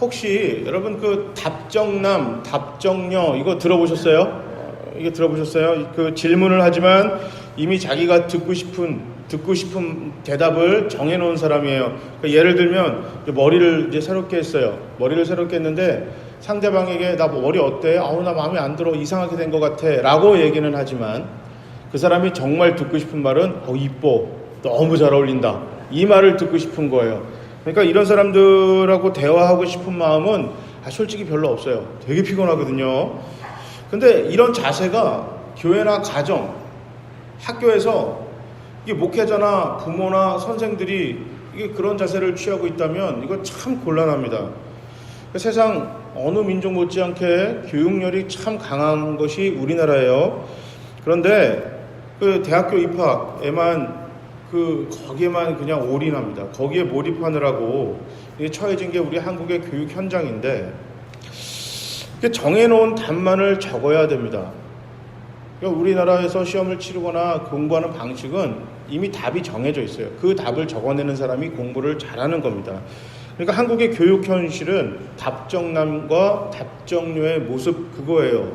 혹시 여러분 그 답정남, 답정녀 이거 들어보셨어요? 이게 들어보셨어요? 그 질문을 하지만 이미 자기가 듣고 싶은 대답을 정해놓은 사람이에요. 그러니까 예를 들면 머리를 이제 새롭게 했어요. 머리를 새롭게 했는데 상대방에게 나 머리 어때? 나 마음에 안 들어. 이상하게 된 것 같아. 라고 얘기는 하지만 그 사람이 정말 듣고 싶은 말은 이뻐. 너무 잘 어울린다. 이 말을 듣고 싶은 거예요. 그러니까 이런 사람들하고 대화하고 싶은 마음은 솔직히 별로 없어요. 되게 피곤하거든요. 근데 이런 자세가 교회나 가정, 학교에서 이게 목회자나 부모나 선생들이 이게 그런 자세를 취하고 있다면 이거 참 곤란합니다. 세상 어느 민족 못지않게 교육열이 참 강한 것이 우리나라예요. 그런데 그 대학교 입학에만 거기에만 그냥 올인합니다. 거기에 몰입하느라고 처해진 게 우리 한국의 교육 현장인데 정해놓은 답만을 적어야 됩니다. 그러니까 우리나라에서 시험을 치르거나 공부하는 방식은 이미 답이 정해져 있어요. 그 답을 적어내는 사람이 공부를 잘하는 겁니다. 그러니까 한국의 교육 현실은 답정남과 답정녀의 모습 그거예요.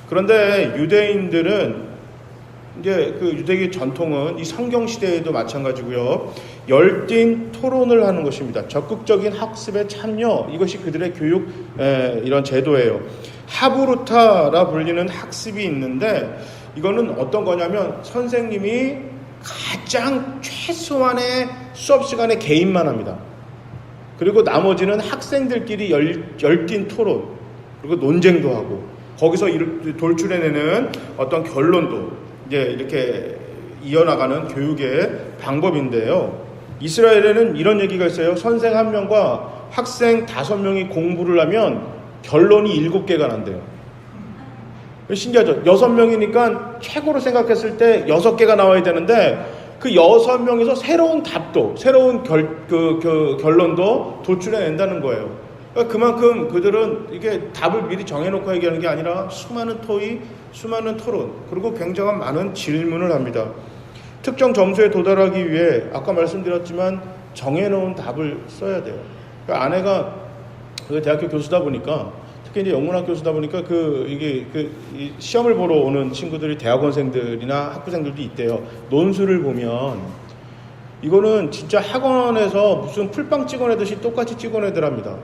그런데 유대인들은 이제 그 유대교 전통은 이 성경 시대에도 마찬가지고요. 열띤 토론을 하는 것입니다. 적극적인 학습에 참여, 이것이 그들의 교육 이런 제도예요. 하브루타라 불리는 학습이 있는데 이거는 어떤 거냐면 선생님이 가장 최소한의 수업 시간에 개입만 합니다. 그리고 나머지는 학생들끼리 열띤 토론, 그리고 논쟁도 하고 거기서 돌출해내는 어떤 결론도 이제 이렇게 이어나가는 교육의 방법인데요. 이스라엘에는 이런 얘기가 있어요. 선생 1명과 학생 5명이 공부를 하면 결론이 7개가 난대요. 신기하죠? 6명이니까 최고로 생각했을 때 6개가 나와야 되는데 그 6명에서 새로운 답도, 새로운 결론도 도출해낸다는 거예요. 그러니까 그만큼 그들은 이게 답을 미리 정해놓고 얘기하는 게 아니라 수많은 토의, 수많은 토론, 그리고 굉장한 많은 질문을 합니다. 특정 점수에 도달하기 위해 아까 말씀드렸지만 정해놓은 답을 써야 돼요. 그러니까 아내가 대학교 교수다 보니까 특히 이제 영문학 교수다 보니까 이 시험을 보러 오는 친구들이 대학원생들이나 학부생들도 있대요. 논술을 보면 이거는 진짜 학원에서 무슨 풀빵 찍어내듯이 똑같이 찍어내더랍니다.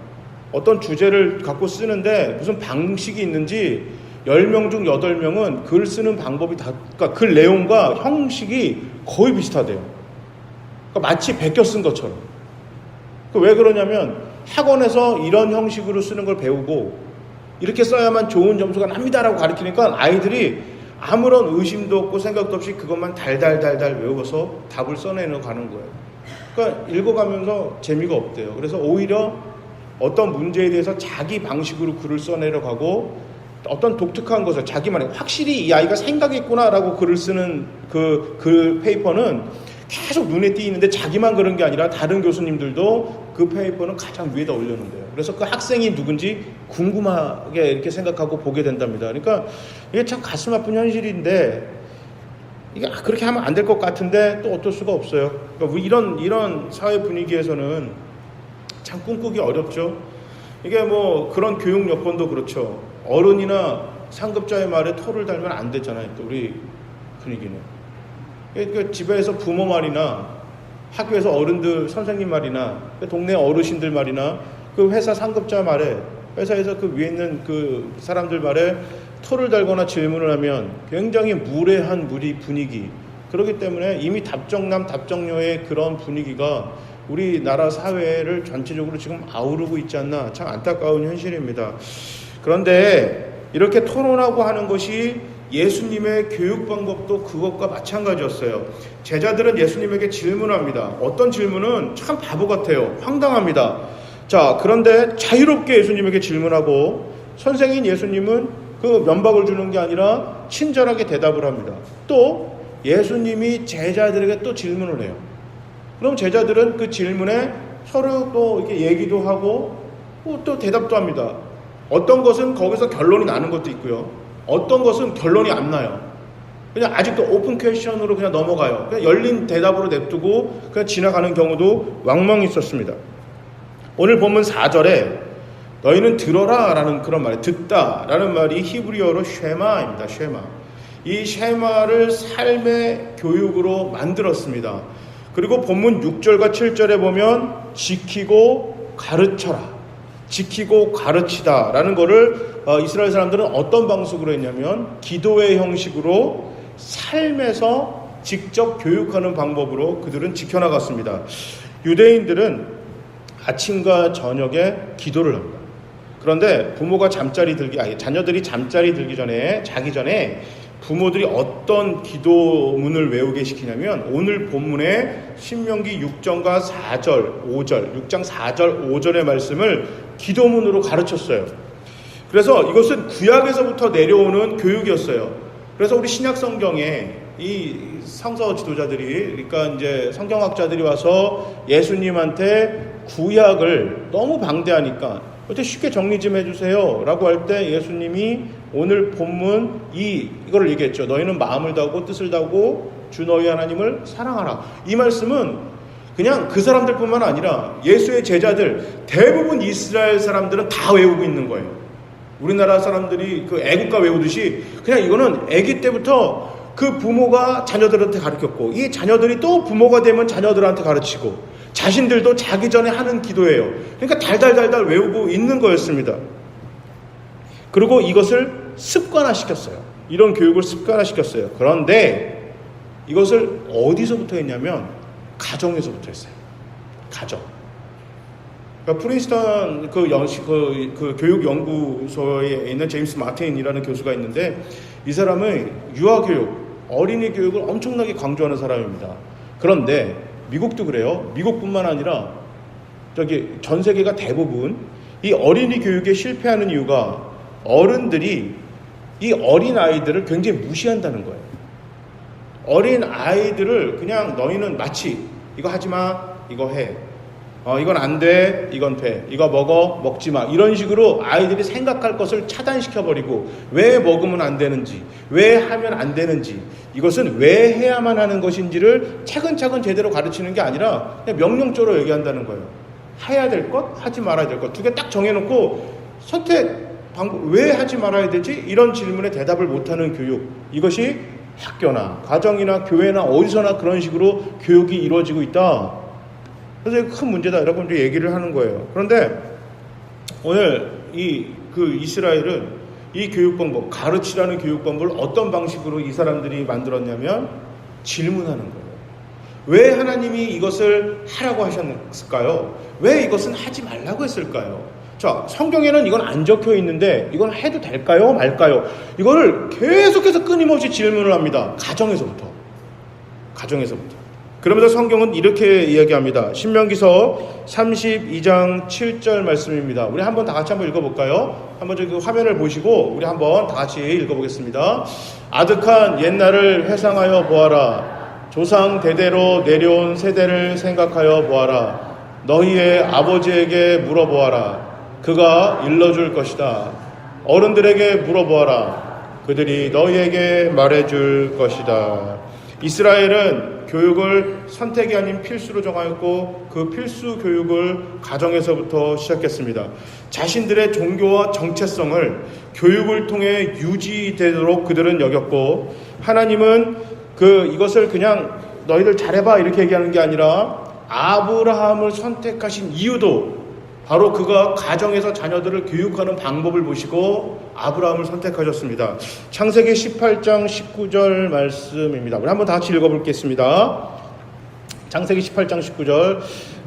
어떤 주제를 갖고 쓰는데 무슨 방식이 있는지 10명 중 8명은 글 쓰는 방법이 그러니까 글 내용과 형식이 거의 비슷하대요. 그러니까 마치 베껴 쓴 것처럼. 왜 그러냐면 학원에서 이런 형식으로 쓰는 걸 배우고 이렇게 써야만 좋은 점수가 납니다라고 가르치니까 아이들이 아무런 의심도 없고 생각도 없이 그것만 달달달달 외워서 답을 써내는 가는 거예요. 그러니까 읽어가면서 재미가 없대요. 그래서 오히려 어떤 문제에 대해서 자기 방식으로 글을 써내려가고 어떤 독특한 것을 자기만의 확실히 이 아이가 생각했구나라고 글을 쓰는 그 페이퍼는 계속 눈에 띄는데 자기만 그런 게 아니라 다른 교수님들도 그 페이퍼는 가장 위에다 올려놓는데요. 그래서 그 학생이 누군지 궁금하게 이렇게 생각하고 보게 된답니다. 그러니까 이게 참 가슴 아픈 현실인데 이게 그렇게 하면 안 될 것 같은데 또 어쩔 수가 없어요. 그러니까 이런 사회 분위기에서는 참 꿈꾸기 어렵죠. 이게 뭐 그런 교육 여건도 그렇죠. 어른이나 상급자의 말에 토를 달면 안 되잖아요. 또 우리 분위기는. 그러니까 집에서 부모 말이나 학교에서 어른들 선생님 말이나 동네 어르신들 말이나 그 회사 상급자 말에 회사에서 그 위에 있는 그 사람들 말에 토를 달거나 질문을 하면 굉장히 무례한 분위기. 그렇기 때문에 이미 답정남 답정녀의 그런 분위기가 우리나라 사회를 전체적으로 지금 아우르고 있지 않나 참 안타까운 현실입니다. 그런데 이렇게 토론하고 하는 것이 예수님의 교육 방법도 그것과 마찬가지였어요. 제자들은 예수님에게 질문합니다. 어떤 질문은 참 바보 같아요. 황당합니다. 자, 그런데 자유롭게 예수님에게 질문하고 선생인 예수님은 그 면박을 주는 게 아니라 친절하게 대답을 합니다. 또 예수님이 제자들에게 또 질문을 해요. 그럼 제자들은 그 질문에 서로 또 이렇게 얘기도 하고 또 대답도 합니다. 어떤 것은 거기서 결론이 나는 것도 있고요. 어떤 것은 결론이 안 나요. 그냥 아직도 오픈 퀘션으로 그냥 넘어가요. 그냥 열린 대답으로 냅두고 그냥 지나가는 경우도 왕왕 있었습니다. 오늘 본문 4절에 너희는 들어라 라는 그런 말이, 듣다 라는 말이 히브리어로 쉐마입니다. 쉐마. 이 쉐마를 삶의 교육으로 만들었습니다. 그리고 본문 6절과 7절에 보면 지키고 가르쳐라, 지키고 가르치다 라는 거를 이스라엘 사람들은 어떤 방식으로 했냐면 기도의 형식으로 삶에서 직접 교육하는 방법으로 그들은 지켜나갔습니다. 유대인들은 아침과 저녁에 기도를 합니다. 그런데 부모가 자녀들이 잠자리 들기 전에, 자기 전에 부모들이 어떤 기도문을 외우게 시키냐면 오늘 본문에 신명기 6장과 4절, 5절, 6장 4절, 5절의 말씀을 기도문으로 가르쳤어요. 그래서 이것은 구약에서부터 내려오는 교육이었어요. 그래서 우리 신약 성경에 이 성서 지도자들이, 그러니까 이제 성경학자들이 와서 예수님한테 구약을 너무 방대하니까 어떻게 쉽게 정리 좀 해주세요 라고 할 때 예수님이 오늘 본문 이거를 얘기했죠. 너희는 마음을 다하고 뜻을 다하고 주 너희 하나님을 사랑하라. 이 말씀은 그냥 그 사람들뿐만 아니라 예수의 제자들, 대부분 이스라엘 사람들은 다 외우고 있는 거예요. 우리나라 사람들이 그 애국가 외우듯이 그냥 이거는 아기 때부터 그 부모가 자녀들한테 가르쳤고, 이 자녀들이 또 부모가 되면 자녀들한테 가르치고, 자신들도 자기 전에 하는 기도예요. 그러니까 달달달달 외우고 있는 거였습니다. 그리고 이것을 습관화시켰어요. 이런 교육을 습관화시켰어요. 그런데 이것을 어디서부터 했냐면 가정에서부터 했어요. 가정. 그러니까 프린스턴 그 교육연구소에 있는 제임스 마틴이라는 교수가 있는데, 이 사람은 유아교육, 어린이 교육을 엄청나게 강조하는 사람입니다. 그런데 미국도 그래요. 미국뿐만 아니라 전 세계가 대부분 이 어린이 교육에 실패하는 이유가 어른들이 이 어린 아이들을 굉장히 무시한다는 거예요. 어린 아이들을 그냥 너희는 마치 이거 하지 마, 이거 해. 이건 안 돼, 이건 돼. 이거 먹지 마. 이런 식으로 아이들이 생각할 것을 차단시켜버리고, 왜 먹으면 안 되는지, 왜 하면 안 되는지, 이것은 왜 해야만 하는 것인지를 차근차근 제대로 가르치는 게 아니라 그냥 명령적으로 얘기한다는 거예요. 해야 될 것, 하지 말아야 될 것 두 개 딱 정해놓고 선택 방법, 왜 하지 말아야 되지? 이런 질문에 대답을 못하는 교육. 이것이 학교나 가정이나 교회나 어디서나 그런 식으로 교육이 이루어지고 있다. 그래서 큰 문제다, 여러분들이 얘기를 하는 거예요. 그런데 오늘 이스라엘은 이 교육 방법, 가르치라는 교육 방법을 어떤 방식으로 이 사람들이 만들었냐면 질문하는 거예요. 왜 하나님이 이것을 하라고 하셨을까요? 왜 이것은 하지 말라고 했을까요? 자, 성경에는 이건 안 적혀 있는데 이건 해도 될까요? 말까요? 이거를 계속해서 끊임없이 질문을 합니다. 가정에서부터. 그러면서 성경은 이렇게 이야기합니다. 신명기서 32장 7절 말씀입니다. 우리 한번 다 같이 한번 읽어볼까요? 한번 저기 화면을 보시고 우리 한번 다 같이 읽어보겠습니다. 아득한 옛날을 회상하여 보아라. 조상 대대로 내려온 세대를 생각하여 보아라. 너희의 아버지에게 물어보아라. 그가 일러줄 것이다. 어른들에게 물어보아라. 그들이 너희에게 말해줄 것이다. 이스라엘은 교육을 선택이 아닌 필수로 정하였고, 그 필수 교육을 가정에서부터 시작했습니다. 자신들의 종교와 정체성을 교육을 통해 유지되도록 그들은 여겼고, 하나님은 이것을 그냥 너희들 잘해봐 이렇게 얘기하는 게 아니라 아브라함을 선택하신 이유도 바로 그가 가정에서 자녀들을 교육하는 방법을 보시고 아브라함을 선택하셨습니다. 창세기 18장 19절 말씀입니다. 우리 한번 다 같이 읽어보겠습니다. 창세기 18장 19절.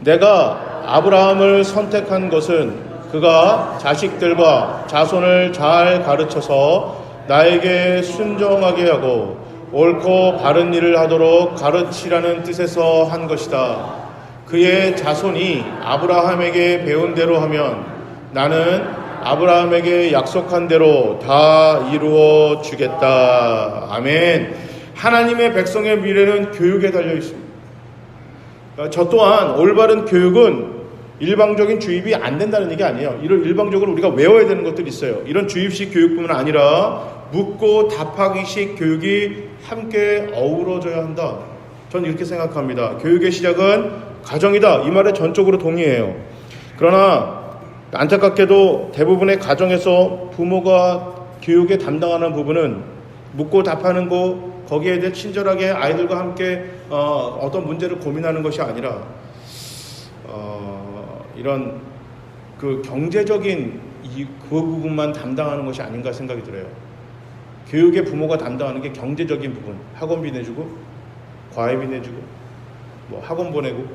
내가 아브라함을 선택한 것은 그가 자식들과 자손을 잘 가르쳐서 나에게 순종하게 하고 옳고 바른 일을 하도록 가르치라는 뜻에서 한 것이다. 그의 자손이 아브라함에게 배운 대로 하면 나는 아브라함에게 약속한 대로 다 이루어 주겠다. 아멘. 하나님의 백성의 미래는 교육에 달려 있습니다. 저 또한 올바른 교육은 일방적인 주입이 안 된다는 얘기 아니에요. 이런 일방적으로 우리가 외워야 되는 것들이 있어요. 이런 주입식 교육뿐만 아니라 묻고 답하기식 교육이 함께 어우러져야 한다. 저는 이렇게 생각합니다. 교육의 시작은 가정이다. 이 말에 전적으로 동의해요. 그러나 안타깝게도 대부분의 가정에서 부모가 교육에 담당하는 부분은 묻고 답하는 거, 거기에 대해 친절하게 아이들과 함께 어떤 문제를 고민하는 것이 아니라 이런 그 경제적인 그 부분만 담당하는 것이 아닌가 생각이 들어요. 교육의 부모가 담당하는 게 경제적인 부분, 학원비 내주고 과외비 내주고 뭐 학원 보내고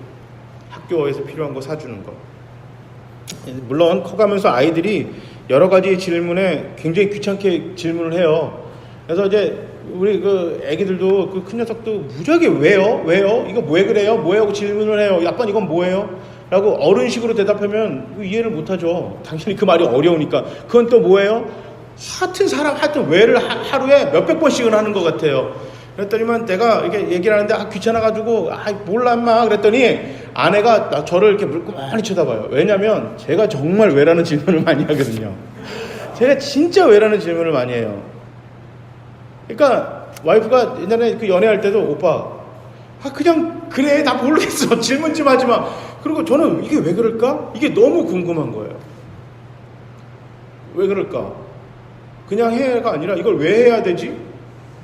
학교에서 필요한 거 사주는 거. 물론 커가면서 아이들이 여러 가지 질문에 굉장히 귀찮게 질문을 해요. 그래서 이제 우리 그 애기들도 그 큰 녀석도 무지하게 왜요? 이거 왜 그래요? 뭐예요? 질문을 해요. 아빠 이건 뭐예요? 라고 어른식으로 대답하면 이해를 못하죠. 당연히 그 말이 어려우니까. 그건 또 뭐예요? 하여튼 왜를 하루에 몇백 번씩은 하는 것 같아요. 그랬더니만 내가 이렇게 얘기를 하는데 귀찮아가지고 몰라 인마 그랬더니 아내가 저를 이렇게 물고만히 쳐다봐요. 왜냐면 제가 정말 왜라는 질문을 많이 하거든요. 제가 진짜 왜라는 질문을 많이 해요. 그러니까 와이프가 옛날에 그 연애할 때도 오빠 그냥 그래 나 모르겠어 질문 좀 하지 마. 그리고 저는 이게 왜 그럴까? 이게 너무 궁금한 거예요. 왜 그럴까? 그냥 해가 아니라 이걸 왜 해야 되지?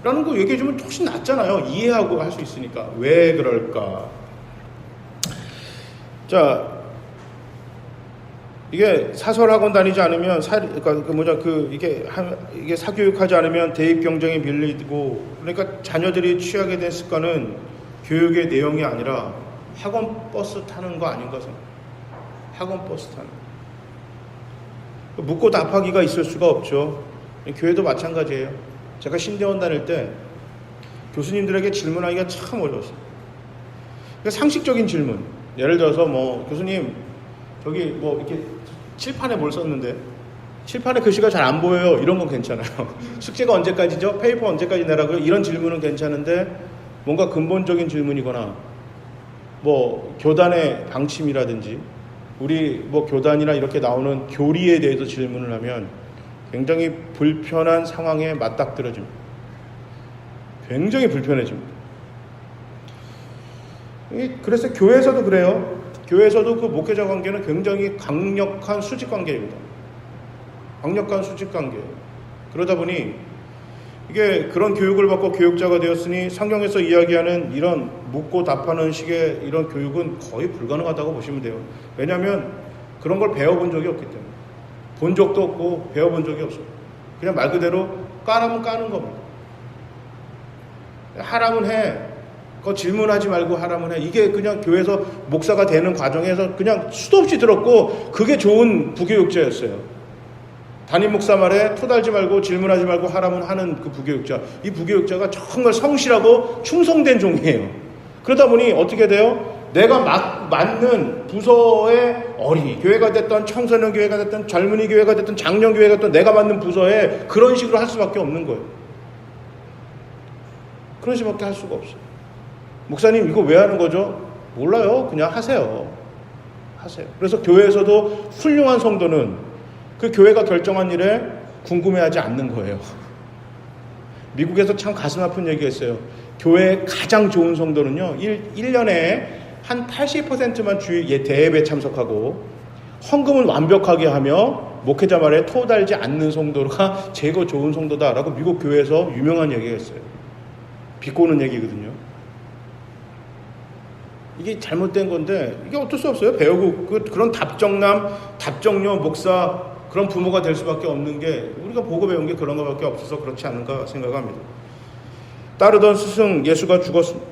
라는 거 얘기해주면 훨씬 낫잖아요. 이해하고 할 수 있으니까. 왜 그럴까? 자, 이게 사설학원 다니지 않으면 이게 사교육하지 않으면 대입 경쟁에 밀리고, 그러니까 자녀들이 취하게 된 습관은 교육의 내용이 아니라 학원 버스 타는 거 아닌가 생각해요. 학원 버스 타는 거. 묻고 답하기가 있을 수가 없죠. 교회도 마찬가지예요. 제가 신대원 다닐 때 교수님들에게 질문하기가 참 어려웠어요. 그러니까 상식적인 질문. 예를 들어서 교수님 저기 이렇게 칠판에 뭘 썼는데 칠판에 글씨가 잘 안 보여요. 이런 건 괜찮아요. 숙제가 언제까지죠? 페이퍼 언제까지 내라고요? 이런 질문은 괜찮은데 뭔가 근본적인 질문이거나 교단의 방침이라든지 우리 교단이나 이렇게 나오는 교리에 대해서 질문을 하면 굉장히 불편한 상황에 맞닥뜨려집니다. 굉장히 불편해집니다. 그래서 교회에서도 그래요. 교회에서도 그 목회자 관계는 굉장히 강력한 수직 관계입니다. 강력한 수직 관계예요. 그러다 보니 이게 그런 교육을 받고 교육자가 되었으니 성경에서 이야기하는 이런 묻고 답하는 식의 이런 교육은 거의 불가능하다고 보시면 돼요. 왜냐하면 그런 걸 배워본 적이 없기 때문에. 본 적도 없고 배워본 적이 없어요. 그냥 말 그대로 까라면 까는 겁니다. 하라면 해. 그거 질문하지 말고 하라면 해. 이게 그냥 교회에서 목사가 되는 과정에서 그냥 수도 없이 들었고 그게 좋은 부교육자였어요. 담임 목사 말에 토달지 말고 질문하지 말고 하라면 하는 그 부교육자. 이 부교육자가 정말 성실하고 충성된 종이에요. 그러다 보니 어떻게 돼요? 내가 맞는 부서의 어린이 교회가 됐던 청소년 교회가 됐던 젊은이 교회가 됐던 장년 교회가 됐던 내가 맞는 부서에 그런 식으로 할 수밖에 없는 거예요. 그런 식밖에 할 수가 없어요. 목사님 이거 왜 하는 거죠? 몰라요. 그냥 하세요. 그래서 교회에서도 훌륭한 성도는 그 교회가 결정한 일에 궁금해하지 않는 거예요. 미국에서 참 가슴 아픈 얘기했어요. 교회의 가장 좋은 성도는요. 1년에 한 80%만 대회에 참석하고 헌금을 완벽하게 하며 목회자 말에 토달지 않는 성도가 제거 좋은 성도다라고 미국 교회에서 유명한 얘기가 있어요. 비꼬는 얘기거든요. 이게 잘못된 건데 이게 어쩔 수 없어요. 배우고 그런 답정녀 목사 그런 부모가 될 수밖에 없는 게 우리가 보고 배운 게 그런 것밖에 없어서 그렇지 않은가 생각합니다. 따르던 스승 예수가 죽었습니다.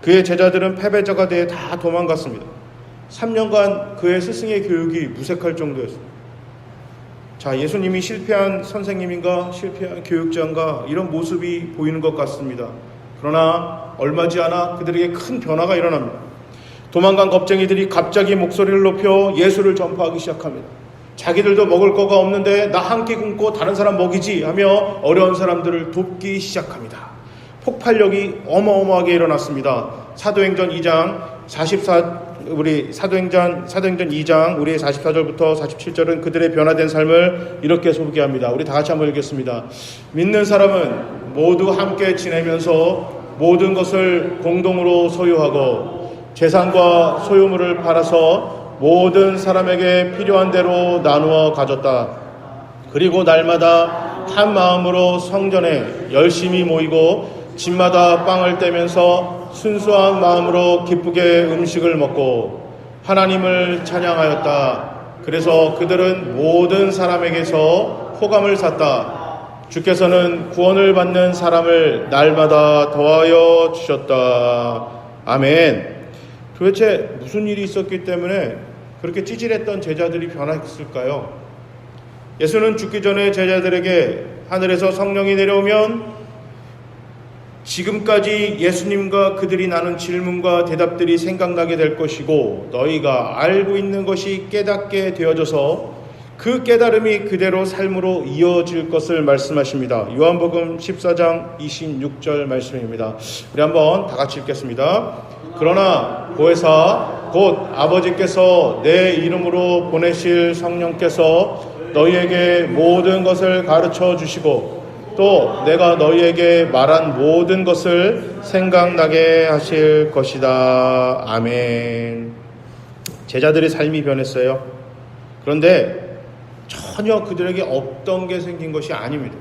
그의 제자들은 패배자가 되어 다 도망갔습니다. 3년간 그의 스승의 교육이 무색할 정도였습니다. 자, 예수님이 실패한 선생님인가 실패한 교육자인가 이런 모습이 보이는 것 같습니다. 그러나 얼마 지 않아 그들에게 큰 변화가 일어납니다. 도망간 겁쟁이들이 갑자기 목소리를 높여 예수를 전파하기 시작합니다. 자기들도 먹을 거가 없는데 나 한 끼 굶고 다른 사람 먹이지 하며 어려운 사람들을 돕기 시작합니다. 폭발력이 어마어마하게 일어났습니다. 사도행전 2장 2장 우리의 44절부터 47절은 그들의 변화된 삶을 이렇게 소개합니다. 우리 다 같이 한번 읽겠습니다. 믿는 사람은 모두 함께 지내면서 모든 것을 공동으로 소유하고 재산과 소유물을 팔아서 모든 사람에게 필요한 대로 나누어 가졌다. 그리고 날마다 한 마음으로 성전에 열심히 모이고 집마다 빵을 떼면서 순수한 마음으로 기쁘게 음식을 먹고 하나님을 찬양하였다. 그래서 그들은 모든 사람에게서 호감을 샀다. 주께서는 구원을 받는 사람을 날마다 더하여 주셨다. 아멘. 도대체 무슨 일이 있었기 때문에 그렇게 찌질했던 제자들이 변했을까요? 예수는 죽기 전에 제자들에게 하늘에서 성령이 내려오면 지금까지 예수님과 그들이 나눈 질문과 대답들이 생각나게 될 것이고 너희가 알고 있는 것이 깨닫게 되어져서 그 깨달음이 그대로 삶으로 이어질 것을 말씀하십니다. 요한복음 14장 26절 말씀입니다. 우리 한번 다 같이 읽겠습니다. 그러나 보혜사 곧 아버지께서 내 이름으로 보내실 성령께서 너희에게 모든 것을 가르쳐 주시고 또 내가 너희에게 말한 모든 것을 생각나게 하실 것이다. 아멘. 제자들의 삶이 변했어요. 그런데 전혀 그들에게 없던 게 생긴 것이 아닙니다.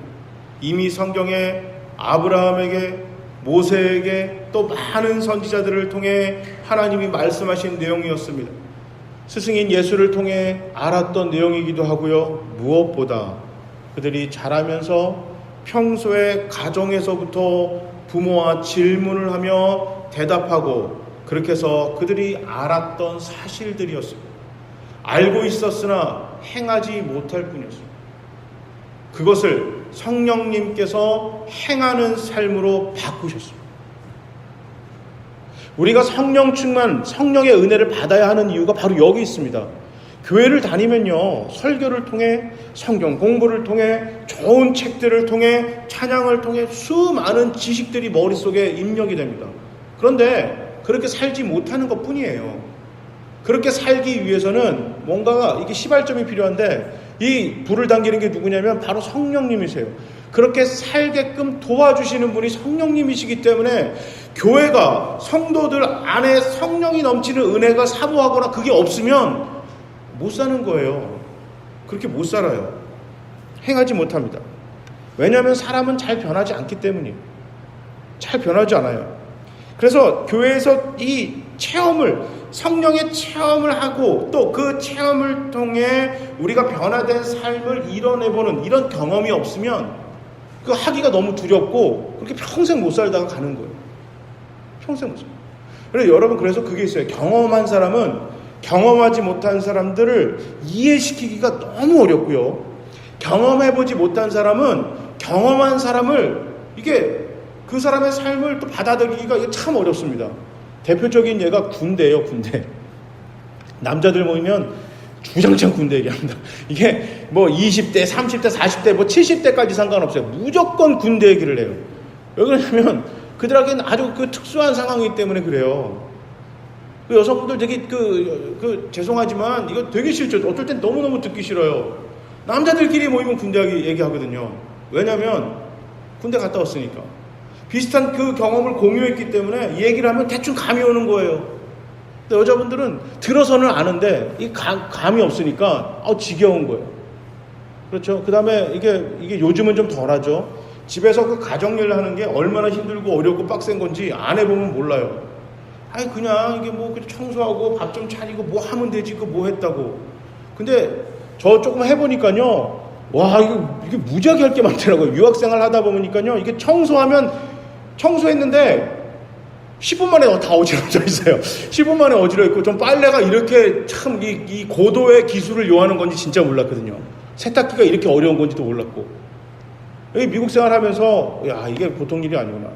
이미 성경에 아브라함에게 모세에게 또 많은 선지자들을 통해 하나님이 말씀하신 내용이었습니다. 스승인 예수를 통해 알았던 내용이기도 하고요. 무엇보다 그들이 자라면서 평소에 가정에서부터 부모와 질문을 하며 대답하고 그렇게 해서 그들이 알았던 사실들이었습니다. 알고 있었으나 행하지 못할 뿐이었습니다. 그것을 성령님께서 행하는 삶으로 바꾸셨습니다. 우리가 성령 충만, 성령의 은혜를 받아야 하는 이유가 바로 여기 있습니다. 교회를 다니면요, 설교를 통해, 성경 공부를 통해, 좋은 책들을 통해, 찬양을 통해 수많은 지식들이 머릿속에 입력이 됩니다. 그런데 그렇게 살지 못하는 것 뿐이에요. 그렇게 살기 위해서는 뭔가 이게 시발점이 필요한데 이 불을 당기는 게 누구냐면 바로 성령님이세요. 그렇게 살게끔 도와주시는 분이 성령님이시기 때문에 교회가 성도들 안에 성령이 넘치는 은혜가 사모하거나 그게 없으면 못 사는 거예요. 그렇게 못 살아요. 행하지 못합니다. 왜냐하면 사람은 잘 변하지 않기 때문이에요. 잘 변하지 않아요. 그래서 교회에서 이 체험을 성령의 체험을 하고 또 그 체험을 통해 우리가 변화된 삶을 이뤄내보는 이런 경험이 없으면 그 하기가 너무 두렵고 그렇게 평생 못 살다가 가는 거예요. 평생 못 살아요. 그래서 여러분 그래서 그게 있어요. 경험한 사람은 경험하지 못한 사람들을 이해시키기가 너무 어렵고요. 경험해보지 못한 사람은 경험한 사람을 이게 그 사람의 삶을 또 받아들이기가 참 어렵습니다. 대표적인 예가 군대예요. 군대. 남자들 모이면 주장창 군대 얘기합니다. 이게 뭐 20대, 30대, 40대, 뭐 70대까지 상관없어요. 무조건 군대 얘기를 해요. 왜 그러냐면 그들에게는 아주 그 특수한 상황이기 때문에 그래요. 그 여성분들 되게 죄송하지만 이거 되게 싫죠. 어떨 땐 너무너무 듣기 싫어요. 남자들끼리 모이면 군대 얘기하거든요. 왜냐면 군대 갔다 왔으니까. 비슷한 그 경험을 공유했기 때문에 이 얘기를 하면 대충 감이 오는 거예요. 근데 여자분들은 들어서는 아는데 이 감이 없으니까 지겨운 거예요. 그렇죠. 그 다음에 이게 요즘은 좀 덜하죠. 집에서 그 가정일을 하는 게 얼마나 힘들고 어렵고 빡센 건지 안 해보면 몰라요. 아니 그냥 이게 뭐 청소하고 밥 좀 차리고 뭐 하면 되지 그 뭐 했다고. 근데 저 조금 해보니까요. 와 이게 무지하게 할 게 많더라고요. 유학생활 하다 보니까요. 이게 청소했는데 10분 만에 다 어지러져 있어요. 10분 만에 어지러 있고 좀 빨래가 이렇게 참 이 고도의 기술을 요하는 건지 진짜 몰랐거든요. 세탁기가 이렇게 어려운 건지도 몰랐고. 여기 미국 생활하면서 야 이게 보통 일이 아니구나.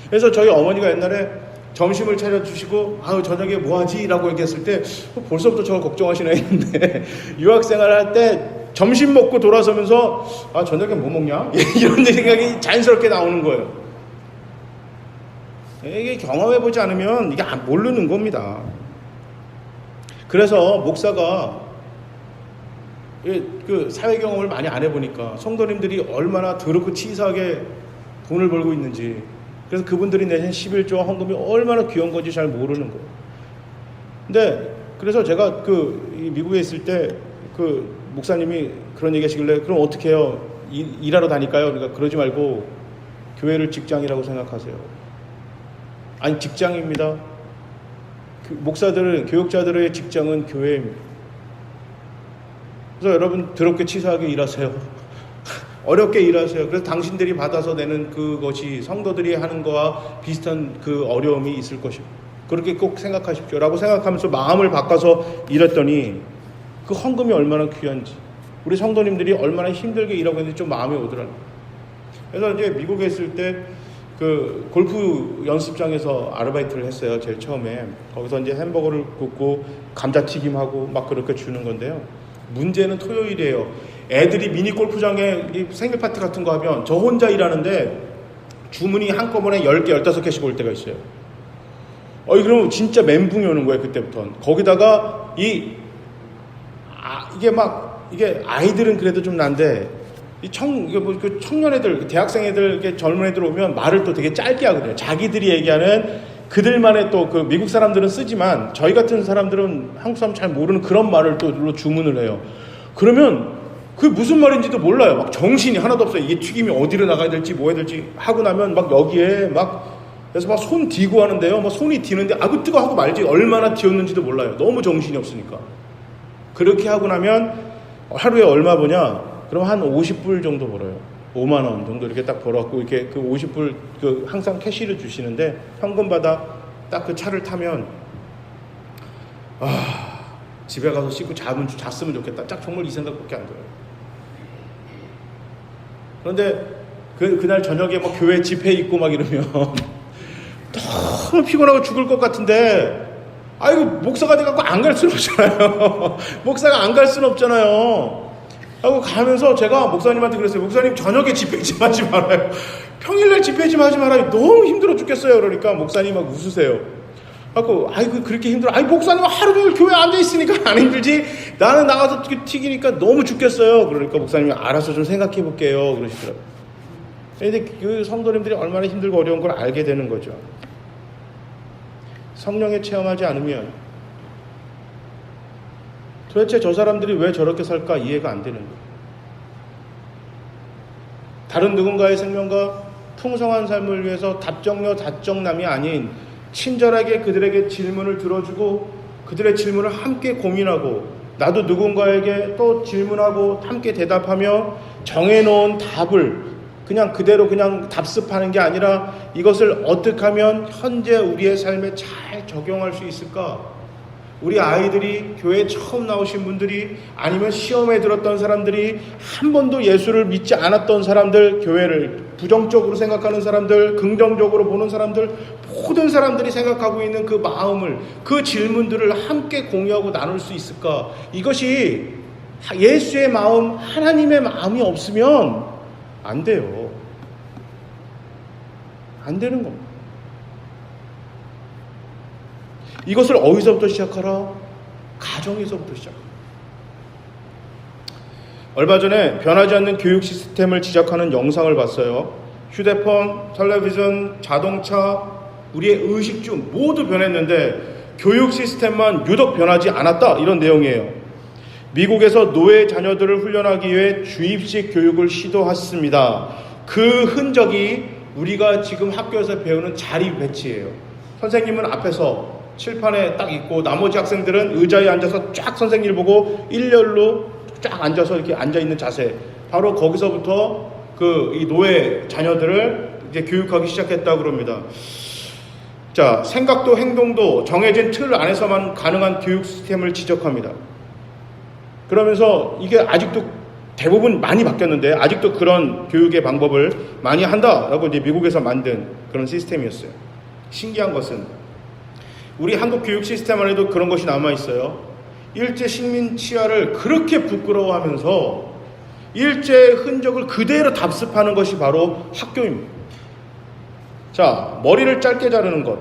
그래서 저희 어머니가 옛날에 점심을 차려주시고 저녁에 뭐하지? 라고 얘기했을 때 벌써부터 저를 걱정하시나 했는데 유학생활 할 때 점심 먹고 돌아서면서 저녁에 뭐 먹냐? 이런 생각이 자연스럽게 나오는 거예요. 이게 경험해보지 않으면 이게 모르는 겁니다. 그래서 목사가 그 사회 경험을 많이 안 해보니까 성도님들이 얼마나 더럽고 치사하게 돈을 벌고 있는지, 그래서 그분들이 내신 11조 헌금이 얼마나 귀한 건지 잘 모르는 거예요. 근데 그래서 제가 이 미국에 있을 때 그 목사님이 그런 얘기 하시길래 그럼 어떻게 해요? 일하러 다닐까요? 그러니까 그러지 말고 교회를 직장이라고 생각하세요. 아니, 직장입니다. 목사들은, 교육자들의 직장은 교회입니다. 그래서 여러분 더럽게 치사하게 일하세요. 어렵게 일하세요. 그래서 당신들이 받아서 내는 그것이 성도들이 하는 거와 비슷한 그 어려움이 있을 것입니다. 그렇게 꼭 생각하십시오. 라고 생각하면서 마음을 바꿔서 일했더니 그 헌금이 얼마나 귀한지, 우리 성도님들이 얼마나 힘들게 일하고 있는지 좀 마음이 오더라고요. 그래서 이제 미국에 있을 때 그 골프 연습장에서 아르바이트를 했어요. 제일 처음에. 거기서 이제 햄버거를 굽고 감자튀김하고 막 그렇게 주는 건데요. 문제는 토요일이에요. 애들이 미니 골프장에 생일 파티 같은 거 하면 저 혼자 일하는데 주문이 한꺼번에 10개, 15개씩 올 때가 있어요. 그러면 진짜 멘붕이 오는 거예요, 그때부터는. 거기다가 이게 아이들은 그래도 좀 난데, 그 청년 애들, 대학생 애들, 젊은 애들 오면 말을 또 되게 짧게 하거든요. 자기들이 얘기하는 그들만의 또 그 미국 사람들은 쓰지만 저희 같은 사람들은 한국 사람 잘 모르는 그런 말을 또 주문을 해요. 그러면 그게 무슨 말인지도 몰라요. 막 정신이 하나도 없어요. 이게 튀김이 어디로 나가야 될지 뭐 해야 될지 하고 나면 막 여기에 그래서 막 손 디고 하는데요. 막 손이 디는데 그 뜨거 하고 말지 얼마나 디었는지도 몰라요. 너무 정신이 없으니까. 그렇게 하고 나면 하루에 얼마 버냐? 그럼 한 50불 정도 벌어요. 5만 원 정도 이렇게 딱 벌어갖고 이렇게 그 50불 항상 캐시를 주시는데 현금 받아 딱 그 차를 타면 집에 가서 씻고 잤으면 좋겠다. 딱 정말 이 생각밖에 안 들어요. 그런데 그날 저녁에 뭐 교회 집회 있고 막 이러면 너무 피곤하고 죽을 것 같은데 목사가 돼갖고 안 갈 수는 없잖아요. 목사가 안 갈 수는 없잖아요. 하고 가면서 제가 목사님한테 그랬어요. 목사님 저녁에 집회 좀 하지 말아요. 평일날 집회 좀 하지 말아요. 너무 힘들어 죽겠어요. 그러니까 목사님 막 웃으세요. 하고 그렇게 힘들어. 목사님은 하루 종일 교회에 앉아있으니까 안 힘들지. 나는 나가서 튀기니까 너무 죽겠어요. 그러니까 목사님이 알아서 좀 생각해 볼게요. 그러시더라고요. 근데 그 성도님들이 얼마나 힘들고 어려운 걸 알게 되는 거죠. 성령에 체험하지 않으면 도대체 저 사람들이 왜 저렇게 살까 이해가 안 되는 거예요. 다른 누군가의 생명과 풍성한 삶을 위해서 답정녀 답정남이 아닌 친절하게 그들에게 질문을 들어주고 그들의 질문을 함께 고민하고 나도 누군가에게 또 질문하고 함께 대답하며 정해놓은 답을 그냥 그대로 그냥 답습하는 게 아니라 이것을 어떻게 하면 현재 우리의 삶에 잘 적용할 수 있을까? 우리 아이들이 교회에 처음 나오신 분들이 아니면 시험에 들었던 사람들이 한 번도 예수를 믿지 않았던 사람들, 교회를 부정적으로 생각하는 사람들, 긍정적으로 보는 사람들, 모든 사람들이 생각하고 있는 그 마음을, 그 질문들을 함께 공유하고 나눌 수 있을까? 이것이 예수의 마음, 하나님의 마음이 없으면 안 돼요. 안 되는 겁니다. 이것을 어디서부터 시작하라? 가정에서부터 시작합니다. 얼마 전에 변하지 않는 교육 시스템을 지적하는 영상을 봤어요. 휴대폰, 텔레비전, 자동차, 우리의 의식주 모두 변했는데 교육 시스템만 유독 변하지 않았다. 이런 내용이에요. 미국에서 노예 자녀들을 훈련하기 위해 주입식 교육을 시도했습니다. 그 흔적이 우리가 지금 학교에서 배우는 자리 배치예요. 선생님은 앞에서 칠판에 딱 있고 나머지 학생들은 의자에 앉아서 쫙 선생님을 보고 일렬로 쫙 앉아서 이렇게 앉아있는 자세. 바로 거기서부터 이 노예 자녀들을 이제 교육하기 시작했다고 그럽니다. 자, 생각도 행동도 정해진 틀 안에서만 가능한 교육 시스템을 지적합니다. 그러면서 이게 아직도 대부분 많이 바뀌었는데 아직도 그런 교육의 방법을 많이 한다라고 이제 미국에서 만든 그런 시스템이었어요. 신기한 것은 우리 한국 교육 시스템 안에도 그런 것이 남아있어요. 일제 식민 치하를 그렇게 부끄러워하면서 일제의 흔적을 그대로 답습하는 것이 바로 학교입니다. 자, 머리를 짧게 자르는 것,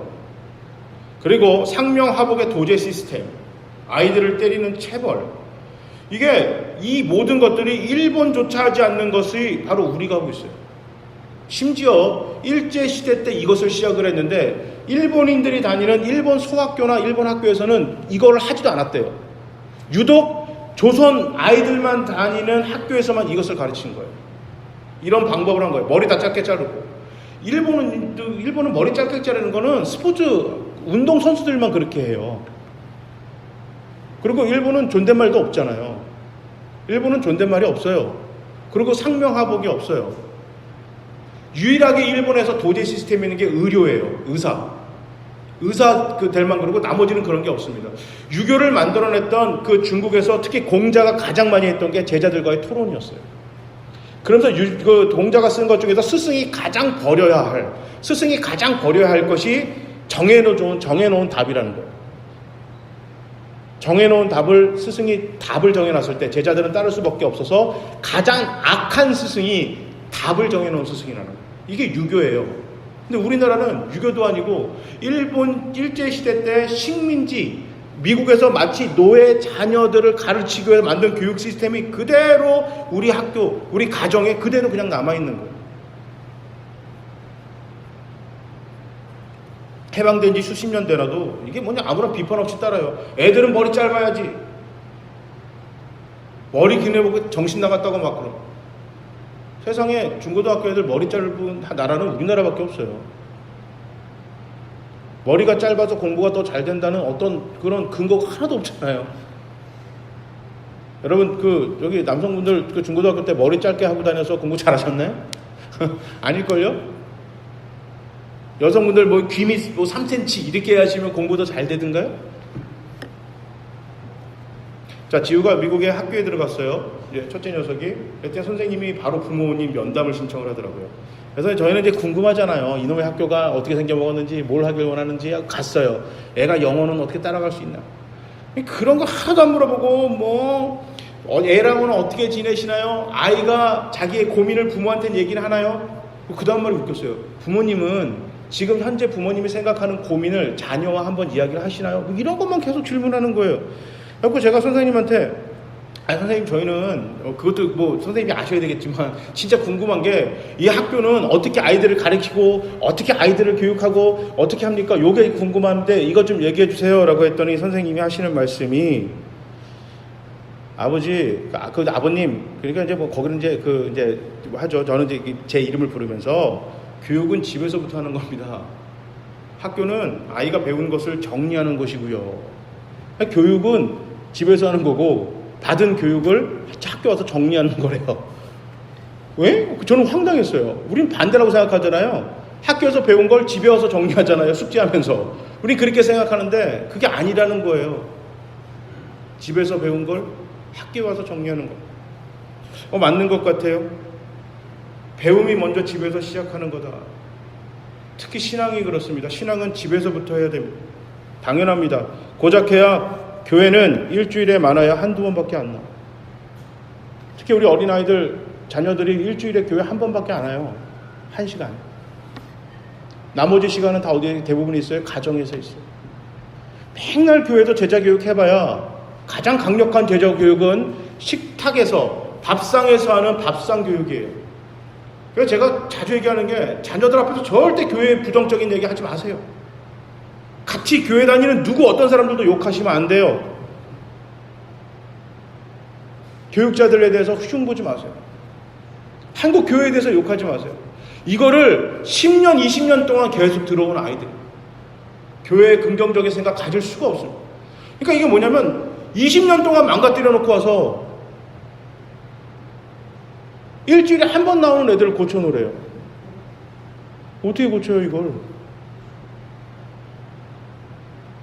그리고 상명하복의 도제 시스템, 아이들을 때리는 체벌, 이 모든 것들이 일본조차 하지 않는 것이 바로 우리가 하고 있어요. 심지어 일제시대 때 이것을 시작을 했는데 일본인들이 다니는 일본 소학교나 일본 학교에서는 이걸 하지도 않았대요. 유독 조선 아이들만 다니는 학교에서만 이것을 가르친 거예요. 이런 방법을 한 거예요. 머리 다 짧게 자르고. 일본은 머리 짧게 자르는 거는 스포츠 운동 선수들만 그렇게 해요. 그리고 일본은 존댓말도 없잖아요. 일본은 존댓말이 없어요. 그리고 상명하복이 없어요. 유일하게 일본에서 도제 시스템이 있는 게 의료예요. 의사 될만 그러고 나머지는 그런 게 없습니다. 유교를 만들어냈던 그 중국에서 특히 공자가 가장 많이 했던 게 제자들과의 토론이었어요. 그러면서 그 공자가 쓴 것 중에서 스승이 가장 버려야 할 것이 정해놓은 답이라는 거예요. 정해놓은 답을 스승이 답을 정해놨을 때 제자들은 따를 수밖에 없어서 가장 악한 스승이 답을 정해놓은 스승이라는 거예요. 이게 유교예요. 근데 우리나라는 유교도 아니고 일본 일제시대 때 식민지 미국에서 마치 노예 자녀들을 가르치기 위해 만든 교육 시스템이 그대로 우리 학교, 우리 가정에 그대로 그냥 남아있는 거예요. 해방된 지 수십 년 되라도 이게 뭐냐 아무런 비판 없이 따라요. 애들은 머리 짧아야지. 머리 기내보고 정신 나갔다고 막 그러고. 세상에 중고등학교 애들 머리 짧은 나라는 우리나라밖에 없어요. 머리가 짧아서 공부가 더 잘 된다는 어떤 그런 근거가 하나도 없잖아요. 여러분 여기 남성분들 중고등학교 때 머리 짧게 하고 다녀서 공부 잘하셨나요? 아닐걸요? 여성분들 귀밑 3cm 이렇게 하시면 공부 더 잘 되던가요? 자, 지우가 미국의 학교에 들어갔어요. 이제 첫째 녀석이. 그때 선생님이 바로 부모님 면담을 신청을 하더라고요. 그래서 저희는 이제 궁금하잖아요. 이놈의 학교가 어떻게 생겨먹었는지, 뭘 하길 원하는지 하고 갔어요. 애가 영어는 어떻게 따라갈 수 있나. 그런 거 하나도 안 물어보고, 애랑은 어떻게 지내시나요? 아이가 자기의 고민을 부모한테는 얘기를 하나요? 그 다음 말이 웃겼어요. 부모님은 지금 현재 부모님이 생각하는 고민을 자녀와 한번 이야기를 하시나요? 이런 것만 계속 질문하는 거예요. 그래서 제가 선생님한테 선생님 저희는 그것도 선생님이 아셔야 되겠지만 진짜 궁금한 게 이 학교는 어떻게 아이들을 가르치고 어떻게 아이들을 교육하고 어떻게 합니까? 요게 궁금한데 이것 좀 얘기해 주세요 라고 했더니 선생님이 하시는 말씀이 아버지 아버님 그러니까 이제 거기는 이제 하죠. 저는 이제 제 이름을 부르면서 교육은 집에서부터 하는 겁니다. 학교는 아이가 배운 것을 정리하는 것이고요. 교육은 집에서 하는 거고 받은 교육을 학교 와서 정리하는 거래요. 왜? 저는 황당했어요. 우린 반대라고 생각하잖아요. 학교에서 배운 걸 집에 와서 정리하잖아요. 숙제하면서. 우린 그렇게 생각하는데 그게 아니라는 거예요. 집에서 배운 걸 학교에 와서 정리하는 거. 맞는 것 같아요. 배움이 먼저 집에서 시작하는 거다. 특히 신앙이 그렇습니다. 신앙은 집에서부터 해야 됩니다. 당연합니다. 고작해야 교회는 일주일에 많아야 한두 번밖에 안 나. 특히 우리 어린아이들 자녀들이 일주일에 교회 한 번밖에 안 와요. 1시간. 나머지 시간은 다 어디에 대부분 있어요? 가정에서 있어요. 맨날 교회에서 제자교육 해봐야 가장 강력한 제자교육은 식탁에서 밥상에서 하는 밥상교육이에요. 그래서 제가 자주 얘기하는 게 자녀들 앞에서 절대 교회에 부정적인 얘기 하지 마세요. 같이 교회 다니는 어떤 사람들도 욕하시면 안 돼요. 교육자들에 대해서 흉보지 마세요. 한국 교회에 대해서 욕하지 마세요. 이거를 10년, 20년 동안 계속 들어온 아이들. 교회에 긍정적인 생각 가질 수가 없습니다. 그러니까 이게 뭐냐면 20년 동안 망가뜨려 놓고 와서 일주일에 한 번 나오는 애들을 고쳐놓으래요. 어떻게 고쳐요 이걸?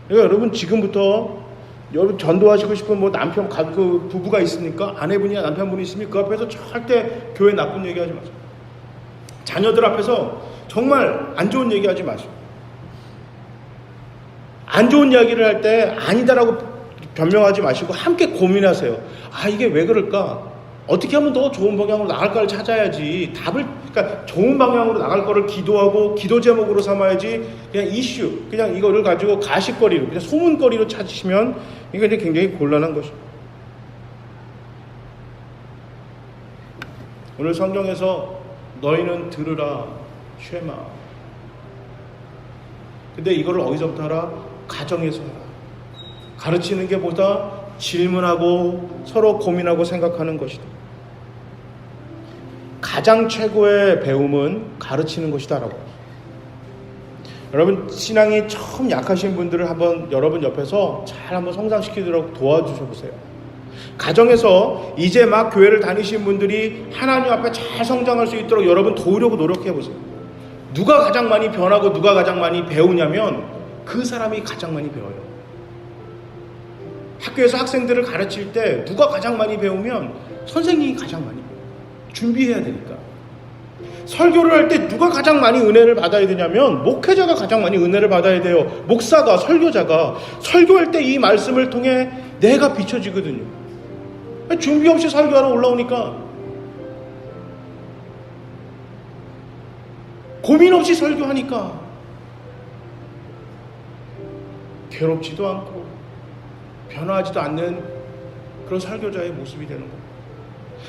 그러니까 여러분 지금부터 여러분 전도하시고 싶은 남편 부부가 있습니까? 아내분이나 남편분이 있으면 그 앞에서 절대 교회 나쁜 얘기하지 마세요. 자녀들 앞에서 정말 안 좋은 얘기하지 마세요. 안 좋은 이야기를 할 때 아니다라고 변명하지 마시고 함께 고민하세요. 이게 왜 그럴까? 어떻게 하면 더 좋은 방향으로 나갈까를 찾아야지. 그러니까 좋은 방향으로 나갈 거를 기도하고 기도 제목으로 삼아야지. 그냥 이슈, 그냥 이거를 가지고 가십거리로, 그냥 소문거리로 찾으시면 이게 굉장히 곤란한 것입니다. 오늘 성경에서 너희는 들으라 쉐마. 근데 이거를 어디서부터 하라? 가정에서 하라. 가르치는 게 보다 질문하고 서로 고민하고 생각하는 것이다. 가장 최고의 배움은 가르치는 것이다라고. 여러분 신앙이 처음 약하신 분들을 한번 여러분 옆에서 잘 한번 성장시키도록 도와주셔 보세요. 가정에서 이제 막 교회를 다니신 분들이 하나님 앞에 잘 성장할 수 있도록 여러분 도우려고 노력해 보세요. 누가 가장 많이 변하고 누가 가장 많이 배우냐면 그 사람이 가장 많이 배워요. 학교에서 학생들을 가르칠 때 누가 가장 많이 배우면 선생님이 가장 많이 배워요. 준비해야 되니까. 설교를 할 때 누가 가장 많이 은혜를 받아야 되냐면 목회자가 가장 많이 은혜를 받아야 돼요. 목사가, 설교자가. 설교할 때 이 말씀을 통해 내가 비춰지거든요. 준비 없이 설교하러 올라오니까 고민 없이 설교하니까 괴롭지도 않고 변화하지도 않는 그런 설교자의 모습이 되는 거예요.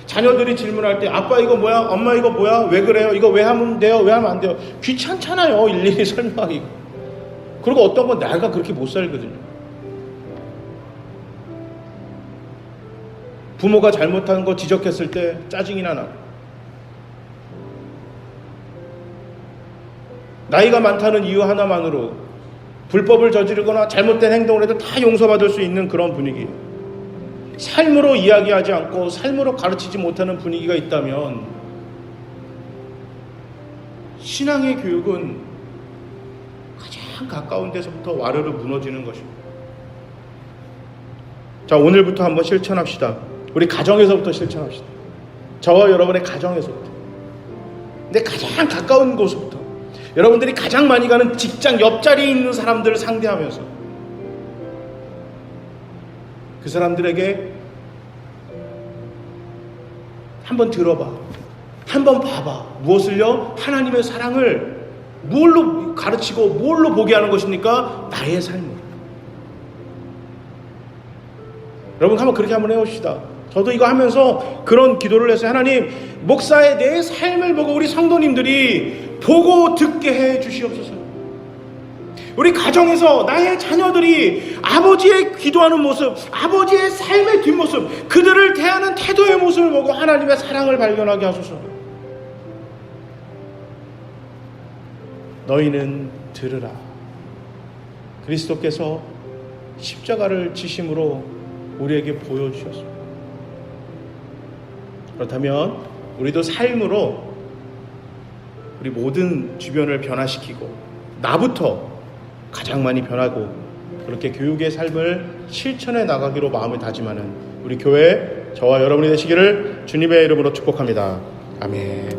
자녀들이 질문할 때 아빠 이거 뭐야? 엄마 이거 뭐야? 왜 그래요? 이거 왜 하면 돼요? 왜 하면 안 돼요? 귀찮잖아요. 일일이 설명하기. 그리고 어떤 건 내가 그렇게 못 살거든요. 부모가 잘못한 거 지적했을 때 짜증이나 나고, 나이가 많다는 이유 하나만으로 불법을 저지르거나 잘못된 행동을 해도 다 용서받을 수 있는 그런 분위기. 삶으로 이야기하지 않고 삶으로 가르치지 못하는 분위기가 있다면 신앙의 교육은 가장 가까운 데서부터 와르르 무너지는 것입니다. 자, 오늘부터 한번 실천합시다. 우리 가정에서부터 실천합시다. 저와 여러분의 가정에서부터. 근데 가장 가까운 곳부터, 여러분들이 가장 많이 가는 직장 옆자리에 있는 사람들을 상대하면서 그 사람들에게 한번 들어봐, 한번 봐봐. 무엇을요? 하나님의 사랑을 무엇로 가르치고 무엇로 보게 하는 것입니까? 나의 삶을. 여러분 한번 그렇게 한번 해봅시다. 저도 이거 하면서 그런 기도를 했어요. 하나님, 목사의 내 삶을 보고 우리 성도님들이 보고 듣게 해 주시옵소서. 우리 가정에서 나의 자녀들이 아버지의 기도하는 모습, 아버지의 삶의 뒷모습, 그들을 대하는 태도의 모습을 보고 하나님의 사랑을 발견하게 하소서. 너희는 들으라. 그리스도께서 십자가를 지심으로 우리에게 보여주셨습니다. 그렇다면 우리도 삶으로 우리 모든 주변을 변화시키고 나부터 가장 많이 변하고 그렇게 교육의 삶을 실천해 나가기로 마음을 다짐하는 우리 교회 저와 여러분이 되시기를 주님의 이름으로 축복합니다. 아멘.